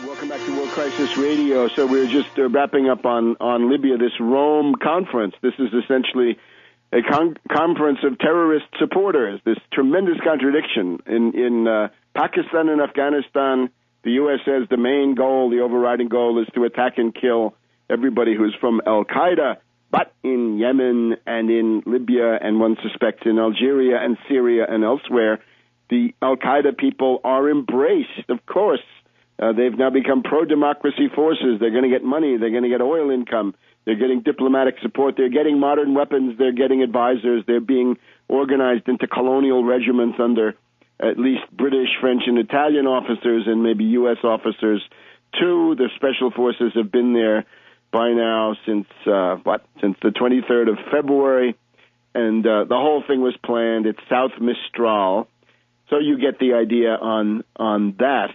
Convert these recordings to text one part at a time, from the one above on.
Welcome back to World Crisis Radio. So we're just wrapping up on Libya, this Rome conference. This is essentially a conference of terrorist supporters, this tremendous contradiction. In Pakistan and Afghanistan, the U.S. says the main goal, the overriding goal, is to attack and kill everybody who's from al-Qaeda. But in Yemen and in Libya, and one suspects in Algeria and Syria and elsewhere, the al-Qaeda people are embraced, of course. They've now become pro-democracy forces. They're going to get money. They're going to get oil income. They're getting diplomatic support. They're getting modern weapons. They're getting advisors. They're being organized into colonial regiments under at least British, French, and Italian officers, and maybe U.S. officers, too. The special forces have been there by now since the 23rd of February, and the whole thing was planned. It's South Mistral, so you get the idea on that.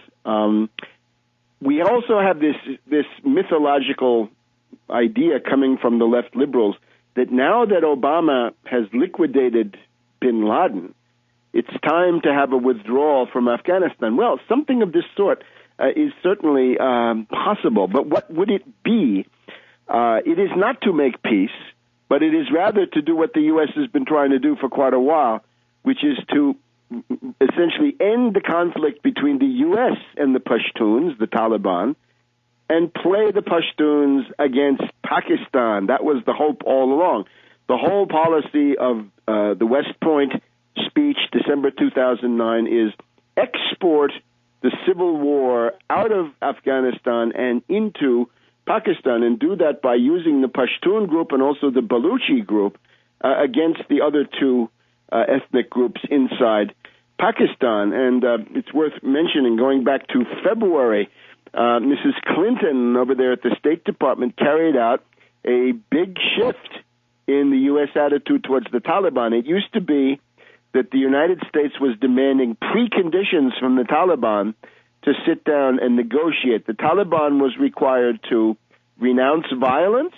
We also have this mythological idea coming from the left liberals that now that Obama has liquidated bin Laden, it's time to have a withdrawal from Afghanistan. Well, something of this sort is certainly possible, but what would it be? It is not to make peace, but it is rather to do what the U.S. has been trying to do for quite a while, which is to essentially end the conflict between the U.S. and the Pashtuns, the Taliban, and play the Pashtuns against Pakistan. That was the hope all along. The whole policy of the West Point speech, December 2009, is export the civil war out of Afghanistan and into Pakistan, and do that by using the Pashtun group and also the Baluchi group against the other two ethnic groups inside Pakistan. And it's worth mentioning, going back to February, Mrs. Clinton over there at the State Department carried out a big shift in the U.S. attitude towards the Taliban. It used to be that the United States was demanding preconditions from the Taliban to sit down and negotiate. The Taliban was required to renounce violence,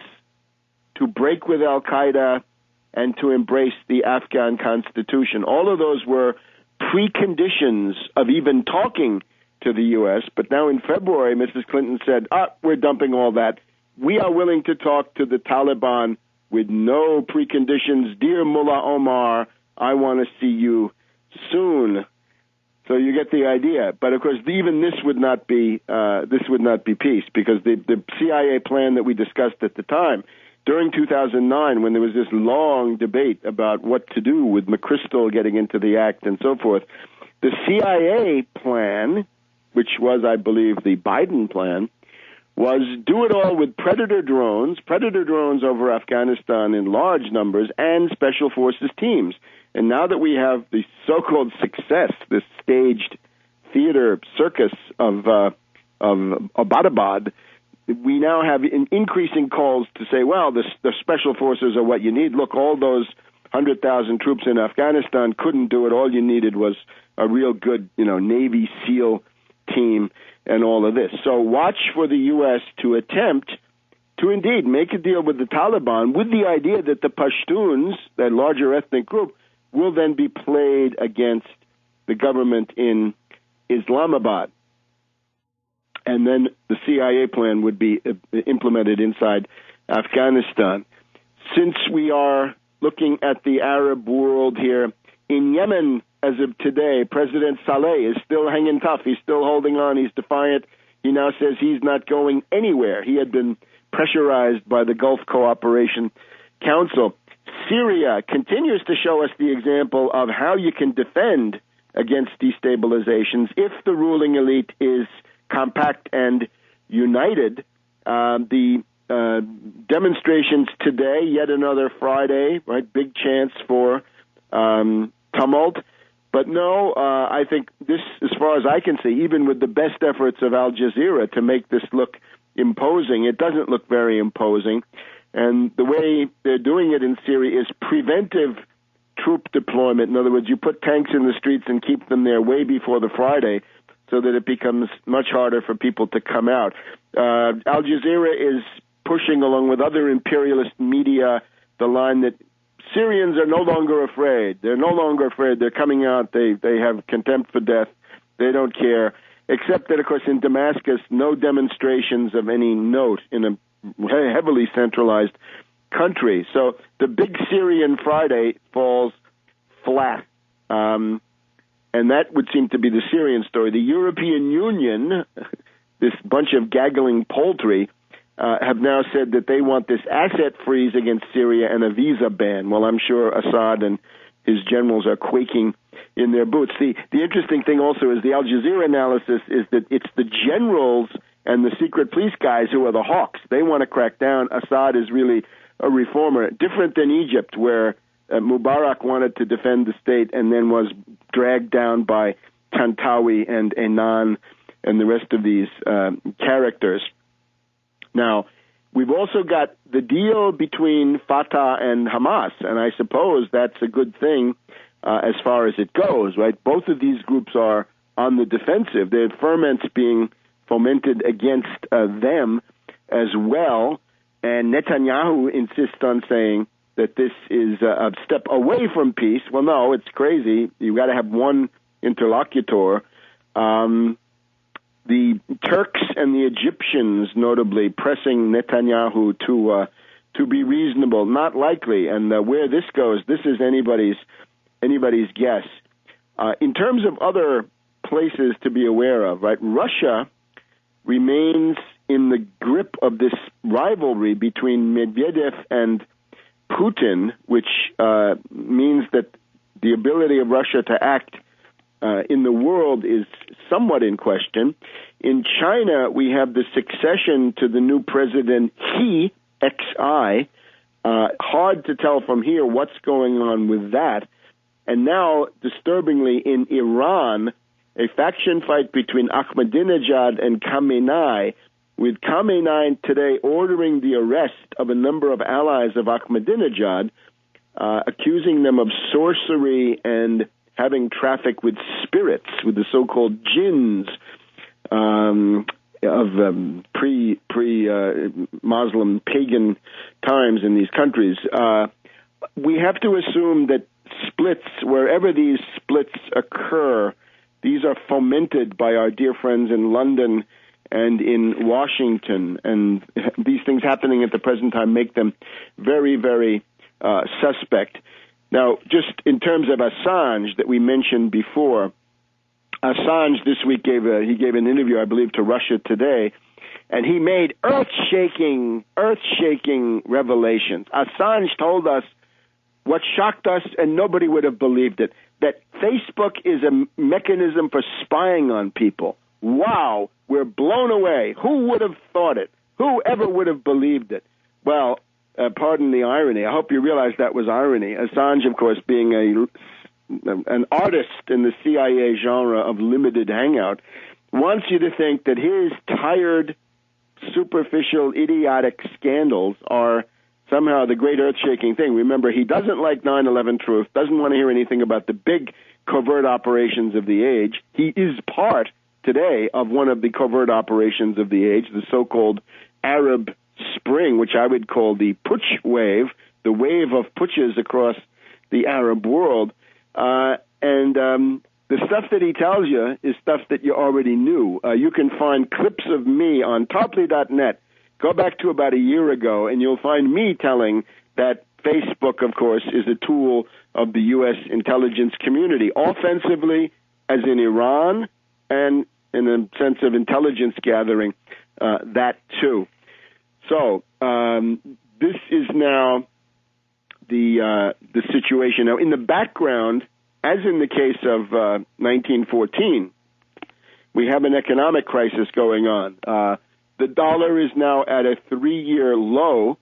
to break with al-Qaeda, and to embrace the Afghan constitution. All of those were preconditions of even talking to the U.S., but now in February, Mrs. Clinton said, we're dumping all that. We are willing to talk to the Taliban with no preconditions. Dear Mullah Omar, I want to see you soon. So you get the idea. But of course, even this would not be peace, because the CIA plan that we discussed at the time, during 2009, when there was this long debate about what to do with McChrystal getting into the act and so forth, the CIA plan, which was, I believe, the Biden plan, was do it all with Predator drones over Afghanistan in large numbers, and special forces teams. And now that we have the so-called success, this staged theater circus of Abbottabad, we now have increasing calls to say, well, the special forces are what you need. Look, all those 100,000 troops in Afghanistan couldn't do it. All you needed was a real good, Navy SEAL team and all of this. So watch for the U.S. to attempt to indeed make a deal with the Taliban with the idea that the Pashtuns, that larger ethnic group, will then be played against the government in Islamabad. And then the CIA plan would be implemented inside Afghanistan. Since we are looking at the Arab world here, in Yemen, as of today, President Saleh is still hanging tough. He's still holding on. He's defiant. He now says he's not going anywhere. He had been pressurized by the Gulf Cooperation Council. Syria continues to show us the example of how you can defend against destabilizations if the ruling elite is compact and united. The demonstrations today, yet another Friday, right? Big chance for tumult. But no, I think this, as far as I can see, even with the best efforts of Al Jazeera to make this look imposing, it doesn't look very imposing. And the way they're doing it in Syria is preventive troop deployment. In other words, you put tanks in the streets and keep them there way before the Friday so that it becomes much harder for people to come out. Al Jazeera is pushing, along with other imperialist media, the line that Syrians are no longer afraid. They're no longer afraid. They're coming out. They have contempt for death. They don't care. except that, of course, in Damascus, no demonstrations of any note in a heavily centralized country. So the big Syrian Friday falls flat. And that would seem to be the Syrian story. The European Union, this bunch of gaggling poultry, have now said that they want this asset freeze against Syria and a visa ban. Well, I'm sure Assad and his generals are quaking in their boots. The interesting thing also is the Al Jazeera analysis is that it's the generals and the secret police guys who are the hawks. They want to crack down. Assad is really a reformer, different than Egypt, where Mubarak wanted to defend the state and then was dragged down by Tantawi and Annan and the rest of these characters. Now, we've also got the deal between Fatah and Hamas, and I suppose that's a good thing as far as it goes, right? Both of these groups are on the defensive. There are ferments being fomented against them as well, and Netanyahu insists on saying that this is a step away from peace. Well, no, it's crazy. You've got to have one interlocutor. The Turks and the Egyptians, notably, pressing Netanyahu to be reasonable. Not likely. And where this goes, this is anybody's guess. In terms of other places to be aware of, right? Russia remains in the grip of this rivalry between Medvedev and Putin, which means that the ability of Russia to act in the world is somewhat in question. In China, we have the succession to the new president, Xi, X-I. Hard to tell from here what's going on with that. And now, disturbingly, in Iran, a faction fight between Ahmadinejad and Khamenei, with Khamenei today ordering the arrest of a number of allies of Ahmadinejad, accusing them of sorcery and having traffic with spirits, with the so-called jinns of pre-Muslim pagan times in these countries. We have to assume that splits, wherever these splits occur, these are fomented by our dear friends in London and in Washington, and these things happening at the present time make them very, very suspect. Now, just in terms of Assange that we mentioned before, Assange this week gave an interview, I believe, to Russia Today, and he made earth-shaking revelations. Assange told us what shocked us, and nobody would have believed it, that Facebook is a mechanism for spying on people. Wow, we're blown away. Who would have thought it? Who ever would have believed it? Well, pardon the irony. I hope you realize that was irony. Assange, of course, being an artist in the CIA genre of limited hangout, wants you to think that his tired, superficial, idiotic scandals are somehow the great earth-shaking thing. Remember, he doesn't like 9/11 truth, doesn't want to hear anything about the big covert operations of the age. He is part today of one of the covert operations of the age, the so-called Arab Spring, which I would call the putsch wave, the wave of putches across the Arab world. The stuff that he tells you is stuff that you already knew. You can find clips of me on Tarpley.net. Go back to about a year ago, and you'll find me telling that Facebook, of course, is a tool of the U.S. intelligence community, offensively, as in Iran, and in a sense of intelligence gathering, that too. So this is now the situation. Now, in the background, as in the case of 1914, we have an economic crisis going on. The dollar is now at a 3-year low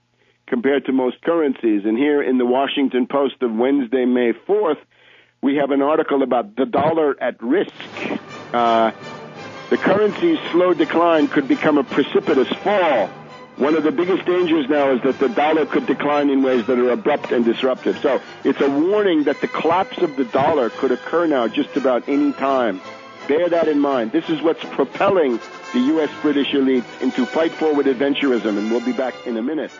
compared to most currencies. And here in the Washington Post of Wednesday, May 4th, we have an article about the dollar at risk. The currency's slow decline could become a precipitous fall. One of the biggest dangers now is that the dollar could decline in ways that are abrupt and disruptive. So it's a warning that the collapse of the dollar could occur now just about any time. Bear that in mind. This is what's propelling the U.S. British elites into fight-forward adventurism, and we'll be back in a minute.